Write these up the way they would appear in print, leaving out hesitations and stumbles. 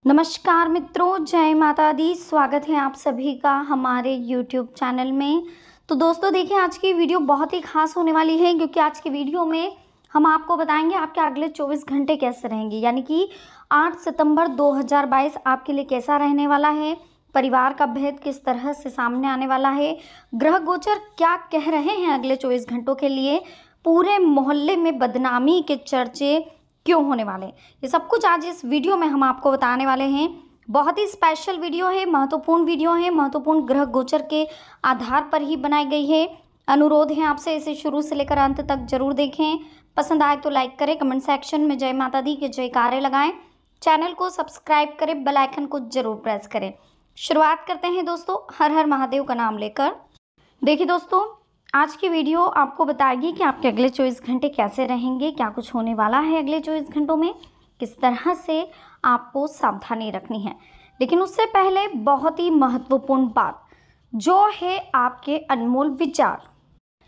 नमस्कार मित्रों, जय माता दी। स्वागत है आप सभी का हमारे यूट्यूब चैनल में। तो दोस्तों देखिए, आज की वीडियो बहुत ही खास होने वाली है क्योंकि आज की वीडियो में हम आपको बताएंगे आपके अगले 24 घंटे कैसे रहेंगे, यानी कि 8 सितंबर 2022 आपके लिए कैसा रहने वाला है। परिवार का भेद किस तरह से सामने आने वाला है, ग्रह गोचर क्या कह रहे हैं अगले 24 घंटों के लिए, पूरे मोहल्ले में बदनामी के चर्चे क्यों होने वाले, ये सब कुछ आज इस वीडियो में हम आपको बताने वाले हैं। बहुत ही स्पेशल वीडियो है, महत्वपूर्ण वीडियो है, महत्वपूर्ण ग्रह गोचर के आधार पर ही बनाई गई है। अनुरोध है आपसे इसे शुरू से लेकर अंत तक जरूर देखें। पसंद आए तो लाइक करें, कमेंट सेक्शन में जय माता दी के जयकारे लगाएं, चैनल को सब्सक्राइब करें, बेल आइकन को जरूर प्रेस करें। शुरुआत करते हैं दोस्तों हर हर महादेव का नाम लेकर। देखिए दोस्तों, आज की वीडियो आपको बताएगी कि आपके अगले 24 घंटे कैसे रहेंगे, क्या कुछ होने वाला है अगले 24 घंटों में, किस तरह से आपको सावधानी रखनी है। लेकिन उससे पहले बहुत ही महत्वपूर्ण बात जो है आपके अनमोल विचार।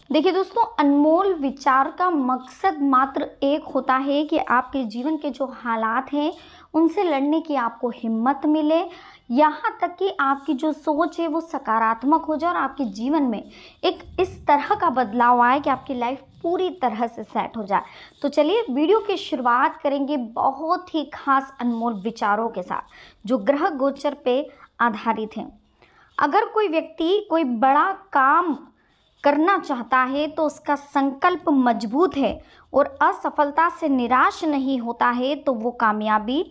देखिए दोस्तों, अनमोल विचार का मकसद मात्र एक होता है कि आपके जीवन के जो हालात हैं उनसे लड़ने की आपको हिम्मत मिले, यहाँ तक कि आपकी जो सोच है वो सकारात्मक हो जाए और आपके जीवन में एक इस तरह का बदलाव आए कि आपकी लाइफ पूरी तरह से सेट हो जाए। तो चलिए वीडियो की शुरुआत करेंगे बहुत ही खास अनमोल विचारों के साथ जो ग्रह गोचर पे आधारित हैं। अगर कोई व्यक्ति कोई बड़ा काम करना चाहता है तो उसका संकल्प मजबूत है और असफलता से निराश नहीं होता है तो वो कामयाबी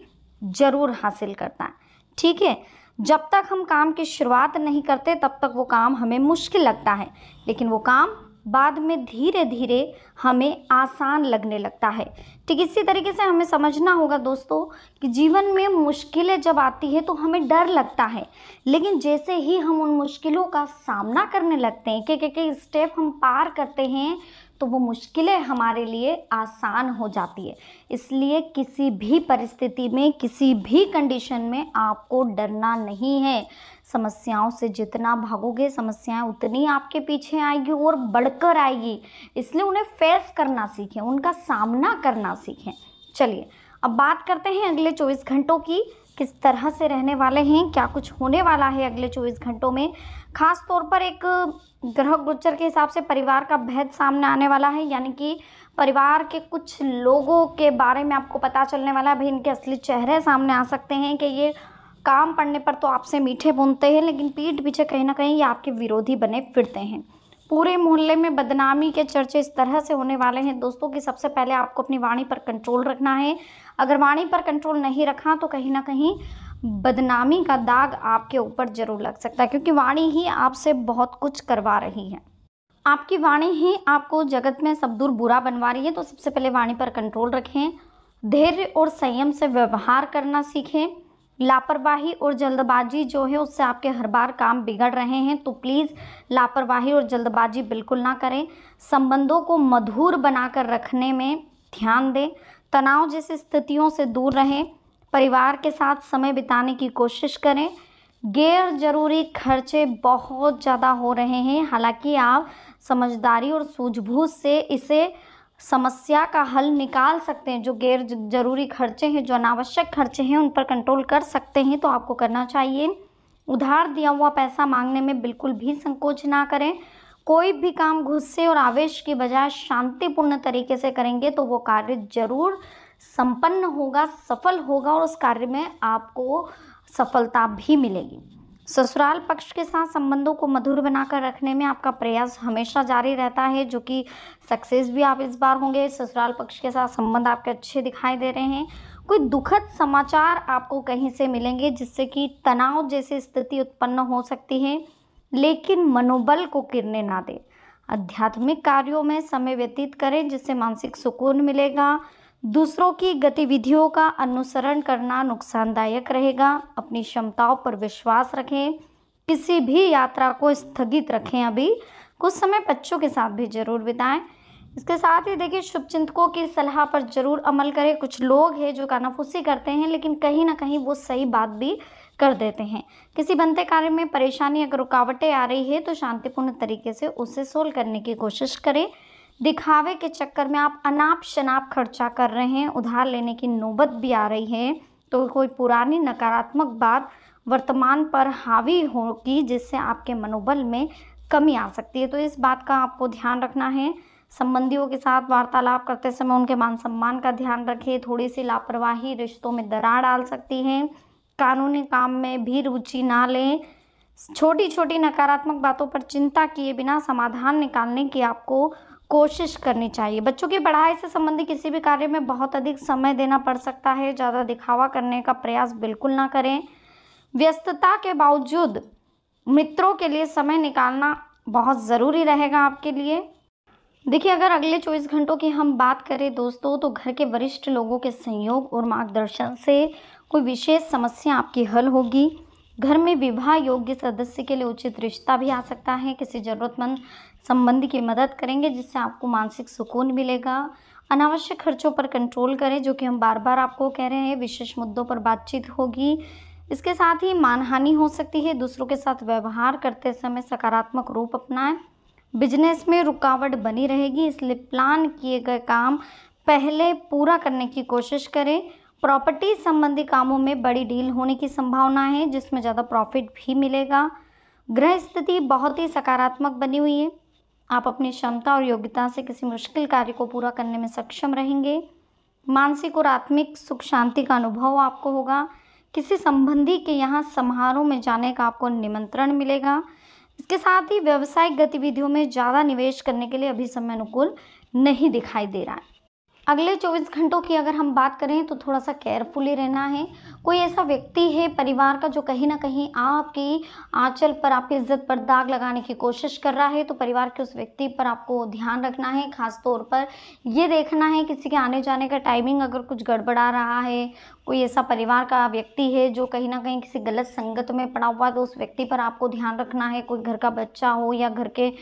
जरूर हासिल करता है। ठीक है, जब तक हम काम की शुरुआत नहीं करते तब तक वो काम हमें मुश्किल लगता है, लेकिन वो काम बाद में धीरे धीरे हमें आसान लगने लगता है। ठीक इसी तरीके से हमें समझना होगा दोस्तों कि जीवन में मुश्किलें जब आती है तो हमें डर लगता है, लेकिन जैसे ही हम उन मुश्किलों का सामना करने लगते हैं, कि स्टेप हम पार करते हैं, तो वो मुश्किलें हमारे लिए आसान हो जाती है। इसलिए किसी भी परिस्थिति में, किसी भी कंडीशन में आपको डरना नहीं है। समस्याओं से जितना भागोगे समस्याएं उतनी आपके पीछे आएगी और बढ़कर आएगी। इसलिए उन्हें फेस करना सीखें, उनका सामना करना सीखें। चलिए अब बात करते हैं अगले 24 घंटों की, किस तरह से रहने वाले हैं, क्या कुछ होने वाला है अगले 24 घंटों में। खास तौर पर एक ग्रह गोचर के हिसाब से परिवार का भेद सामने आने वाला है, यानी कि परिवार के कुछ लोगों के बारे में आपको पता चलने वाला है। भाई इनके असली चेहरे सामने आ सकते हैं कि ये काम पड़ने पर तो आपसे मीठे बोलते हैं, लेकिन पीठ पीछे कहीं ना कहीं ये आपके विरोधी बने फिरते हैं। पूरे मोहल्ले में बदनामी के चर्चे इस तरह से होने वाले हैं दोस्तों कि सबसे पहले आपको अपनी वाणी पर कंट्रोल रखना है। अगर वाणी पर कंट्रोल नहीं रखा तो कहीं ना कहीं बदनामी का दाग आपके ऊपर जरूर लग सकता है, क्योंकि वाणी ही आपसे बहुत कुछ करवा रही है। आपकी वाणी ही आपको जगत में सब दूर बुरा बनवा रही है। तो सबसे पहले वाणी पर कंट्रोल रखें, धैर्य और संयम से व्यवहार करना सीखें। लापरवाही और जल्दबाजी जो है उससे आपके हर बार काम बिगड़ रहे हैं, तो प्लीज़ लापरवाही और जल्दबाजी बिल्कुल ना करें। संबंधों को मधुर बनाकर रखने में ध्यान दें। तनाव जैसी स्थितियों से दूर रहें। परिवार के साथ समय बिताने की कोशिश करें। गैर जरूरी खर्चे बहुत ज़्यादा हो रहे हैं, हालांकि आप समझदारी और सूझबूझ से इसे समस्या का हल निकाल सकते हैं। जो गैर जरूरी खर्चे हैं, जो अनावश्यक खर्चे हैं, उन पर कंट्रोल कर सकते हैं तो आपको करना चाहिए। उधार दिया हुआ पैसा मांगने में बिल्कुल भी संकोच ना करें। कोई भी काम गुस्से और आवेश की बजाय शांतिपूर्ण तरीके से करेंगे तो वो कार्य जरूर संपन्न होगा, सफल होगा और उस कार्य में आपको सफलता भी मिलेगी। ससुराल पक्ष के साथ संबंधों को मधुर बनाकर रखने में आपका प्रयास हमेशा जारी रहता है, जो कि सक्सेस भी आप इस बार होंगे। ससुराल पक्ष के साथ संबंध आपके अच्छे दिखाई दे रहे हैं। कोई दुखद समाचार आपको कहीं से मिलेंगे जिससे कि तनाव जैसी स्थिति उत्पन्न हो सकती है, लेकिन मनोबल को गिरने ना दें। आध्यात्मिक कार्यों में समय व्यतीत करें जिससे मानसिक सुकून मिलेगा। दूसरों की गतिविधियों का अनुसरण करना नुकसानदायक रहेगा। अपनी क्षमताओं पर विश्वास रखें। किसी भी यात्रा को स्थगित रखें। अभी कुछ समय बच्चों के साथ भी जरूर बिताएं। इसके साथ ही देखिए, शुभचिंतकों की सलाह पर जरूर अमल करें। कुछ लोग हैं जो कानाफूसी करते हैं, लेकिन कहीं ना कहीं वो सही बात भी कर देते हैं। किसी बनते कार्य में परेशानी अगर रुकावटें आ रही है तो शांतिपूर्ण तरीके से उसे सोल्व करने की कोशिश करें। दिखावे के चक्कर में आप अनाप शनाप खर्चा कर रहे हैं, उधार लेने की नौबत भी आ रही है, तो कोई पुरानी नकारात्मक बात वर्तमान पर हावी होगी, जिससे आपके मनोबल में कमी आ सकती है। तो इस बात का आपको ध्यान रखना है। संबंधियों के साथ वार्तालाप करते समय उनके मान सम्मान का ध्यान रखिए। थोड़ी सी लापरवाही रिश्तों में दरार डाल सकती है। कानूनी काम में भी रुचि ना लें। छोटी छोटी नकारात्मक बातों पर चिंता किए बिना समाधान निकालने की आपको कोशिश करनी चाहिए। बच्चों की पढ़ाई से संबंधित किसी भी कार्य में बहुत अधिक समय देना पड़ सकता है। ज़्यादा दिखावा करने का प्रयास बिल्कुल ना करें। व्यस्तता के बावजूद मित्रों के लिए समय निकालना बहुत ज़रूरी रहेगा आपके लिए। देखिए, अगर अगले 24 घंटों की हम बात करें दोस्तों, तो घर के वरिष्ठ लोगों के सहयोग और मार्गदर्शन से कोई विशेष समस्या आपकी हल होगी। घर में विवाह योग्य सदस्य के लिए उचित रिश्ता भी आ सकता है। किसी ज़रूरतमंद संबंधी की मदद करेंगे, जिससे आपको मानसिक सुकून मिलेगा। अनावश्यक खर्चों पर कंट्रोल करें, जो कि हम बार बार आपको कह रहे हैं। विशेष मुद्दों पर बातचीत होगी। इसके साथ ही मानहानि हो सकती है। दूसरों के साथ व्यवहार करते समय सकारात्मक रूप अपनाएं। बिजनेस में रुकावट बनी रहेगी, इसलिए प्लान किए गए काम पहले पूरा करने की कोशिश करें। प्रॉपर्टी संबंधी कामों में बड़ी डील होने की संभावना है, जिसमें ज़्यादा प्रॉफिट भी मिलेगा। ग्रह स्थिति बहुत ही सकारात्मक बनी हुई है। आप अपनी क्षमता और योग्यता से किसी मुश्किल कार्य को पूरा करने में सक्षम रहेंगे। मानसिक और आत्मिक सुख शांति का अनुभव आपको होगा। किसी संबंधी के यहाँ समारोह में जाने का आपको निमंत्रण मिलेगा। इसके साथ ही व्यावसायिक गतिविधियों में ज़्यादा निवेश करने के लिए अभी समय अनुकूल नहीं दिखाई दे रहा है। अगले 24 घंटों की अगर हम बात करें तो थोड़ा सा केयरफुली रहना है। कोई ऐसा व्यक्ति है परिवार का जो कहीं ना कहीं आपकी आंचल पर, आपकी इज्जत पर दाग लगाने की कोशिश कर रहा है, तो परिवार के उस व्यक्ति पर आपको ध्यान रखना है। खास तौर पर ये देखना है किसी के आने जाने का टाइमिंग अगर कुछ गड़बड़ा रहा है, कोई ऐसा परिवार का व्यक्ति है जो कहीं ना कहीं किसी गलत संगत में पड़ा हुआ, तो उस व्यक्ति पर आपको ध्यान रखना है। कोई घर का बच्चा हो या घर के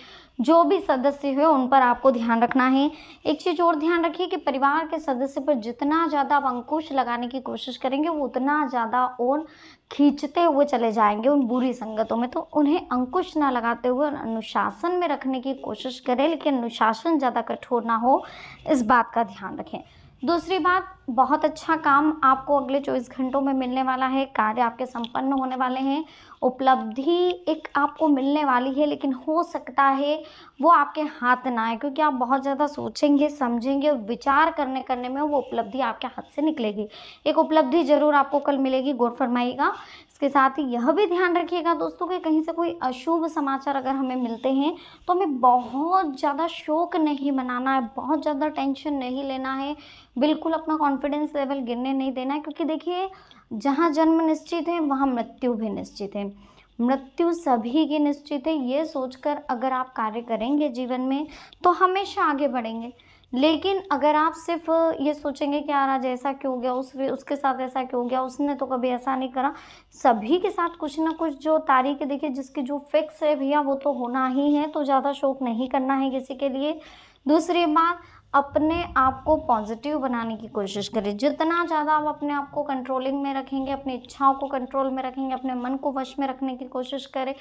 जो भी सदस्य हो, उन पर आपको ध्यान रखना है। एक चीज़ और ध्यान रखिए कि परिवार के सदस्य पर जितना ज़्यादा आप अंकुश लगाने की कोशिश करेंगे, वो उतना ज़्यादा और खींचते हुए चले जाएंगे उन बुरी संगतों में। तो उन्हें अंकुश ना लगाते हुए अनुशासन में रखने की कोशिश करें, लेकिन अनुशासन ज़्यादा कठोर ना हो, इस बात का ध्यान रखें। दूसरी बात, बहुत अच्छा काम आपको अगले 24 घंटों में मिलने वाला है। कार्य आपके संपन्न होने वाले हैं। उपलब्धि एक आपको मिलने वाली है, लेकिन हो सकता है वो आपके हाथ ना आए, क्योंकि आप बहुत ज़्यादा सोचेंगे, समझेंगे और विचार करने में वो उपलब्धि आपके हाथ से निकलेगी। एक उपलब्धि ज़रूर आपको कल मिलेगी, गौर फरमाइएगा। इसके साथ ही यह भी ध्यान रखिएगा दोस्तों कि कहीं से कोई अशुभ समाचार अगर हमें मिलते हैं, तो हमें बहुत ज़्यादा शोक नहीं मनाना है, बहुत ज़्यादा टेंशन नहीं लेना है, बिल्कुल अपना कॉन्फिडेंस लेवल गिरने नहीं देना है। क्योंकि देखिए, जहाँ जन्म निश्चित है वहाँ मृत्यु भी निश्चित है। मृत्यु सभी की निश्चित है। ये सोचकर अगर आप कार्य करेंगे जीवन में, तो हमेशा आगे बढ़ेंगे। लेकिन अगर आप सिर्फ ये सोचेंगे कि यार आज ऐसा क्यों हो गया, उसके साथ ऐसा क्यों हो गया, उसने तो कभी ऐसा नहीं करा, सभी के साथ कुछ ना कुछ जो तारीख है, देखिए जिसकी जो फिक्स है भैया, वो तो होना ही है। तो ज़्यादा शोक नहीं करना है किसी के लिए। दूसरी बात, अपने आप को पॉजिटिव बनाने की कोशिश करें। जितना ज़्यादा आप अपने आप को कंट्रोलिंग में रखेंगे, अपनी इच्छाओं को कंट्रोल में रखेंगे, अपने मन को वश में रखने की कोशिश करें।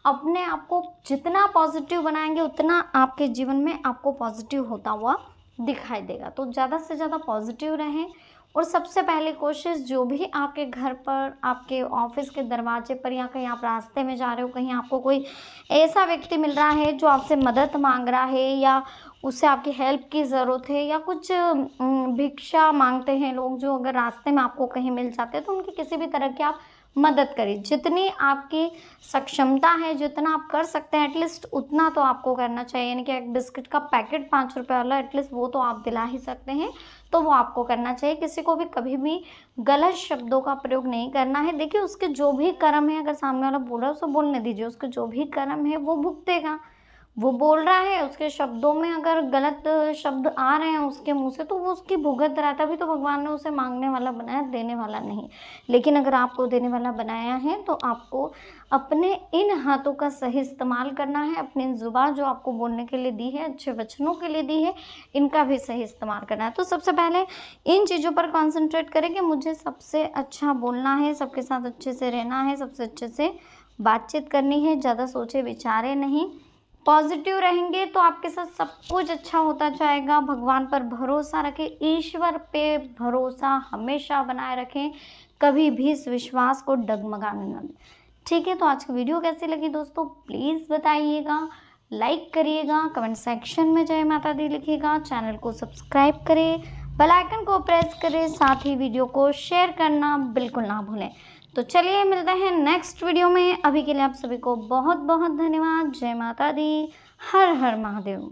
अपने आप को जितना पॉजिटिव बनाएंगे, उतना आपके जीवन में आपको पॉजिटिव होता हुआ दिखाई देगा। तो ज़्यादा से ज़्यादा पॉजिटिव रहें। और सबसे पहले कोशिश, जो भी आपके घर पर, आपके ऑफिस के दरवाजे पर, या कहीं आप रास्ते में जा रहे हो, कहीं आपको कोई ऐसा व्यक्ति मिल रहा है जो आपसे मदद मांग रहा है, या उससे आपकी हेल्प की ज़रूरत है, या कुछ भिक्षा मांगते हैं लोग, जो अगर रास्ते में आपको कहीं मिल जाते हैं, तो उनकी किसी भी तरह की आप मदद करें। जितनी आपकी सक्षमता है, जितना आप कर सकते हैं, एटलीस्ट उतना तो आपको करना चाहिए। यानी कि एक बिस्किट का पैकेट 5 रुपये वाला, एटलीस्ट वो तो आप दिला ही सकते हैं, तो वो आपको करना चाहिए। किसी को भी कभी भी गलत शब्दों का प्रयोग नहीं करना है। देखिए, उसके जो भी कर्म है, अगर सामने वाला बोल रहा है, उसको बोलने दीजिए। उसके जो भी कर्म है वो भुगतेगा। वो बोल रहा है, उसके शब्दों में अगर गलत शब्द आ रहे हैं उसके मुंह से, तो वो उसकी भुगत रहा है। तभी तो भगवान ने उसे मांगने वाला बनाया, देने वाला नहीं। लेकिन अगर आपको देने वाला बनाया है, तो आपको अपने इन हाथों का सही इस्तेमाल करना है। अपनी ज़ुबान जो आपको बोलने के लिए दी है, अच्छे वचनों के लिए दी है, इनका भी सही इस्तेमाल करना है। तो सबसे पहले इन चीज़ों पर कॉन्सेंट्रेट करें कि मुझे सबसे अच्छा बोलना है, सबके साथ अच्छे से रहना है, सबसे अच्छे से बातचीत करनी है, ज़्यादा सोचे विचारे नहीं। पॉजिटिव रहेंगे तो आपके साथ सब कुछ अच्छा होता जाएगा। भगवान पर भरोसा रखें, ईश्वर पे भरोसा हमेशा बनाए रखें। कभी भी इस विश्वास को डगमगाने ना दें। ठीक है, तो आज की वीडियो कैसी लगी दोस्तों प्लीज़ बताइएगा, लाइक करिएगा, कमेंट सेक्शन में जय माता दी लिखिएगा, चैनल को सब्सक्राइब करें, बेल आइकन को प्रेस करें, साथ ही वीडियो को शेयर करना बिल्कुल ना भूलें। तो चलिए मिलते हैं नेक्स्ट वीडियो में। अभी के लिए आप सभी को बहुत बहुत धन्यवाद। जय माता दी, हर हर महादेव।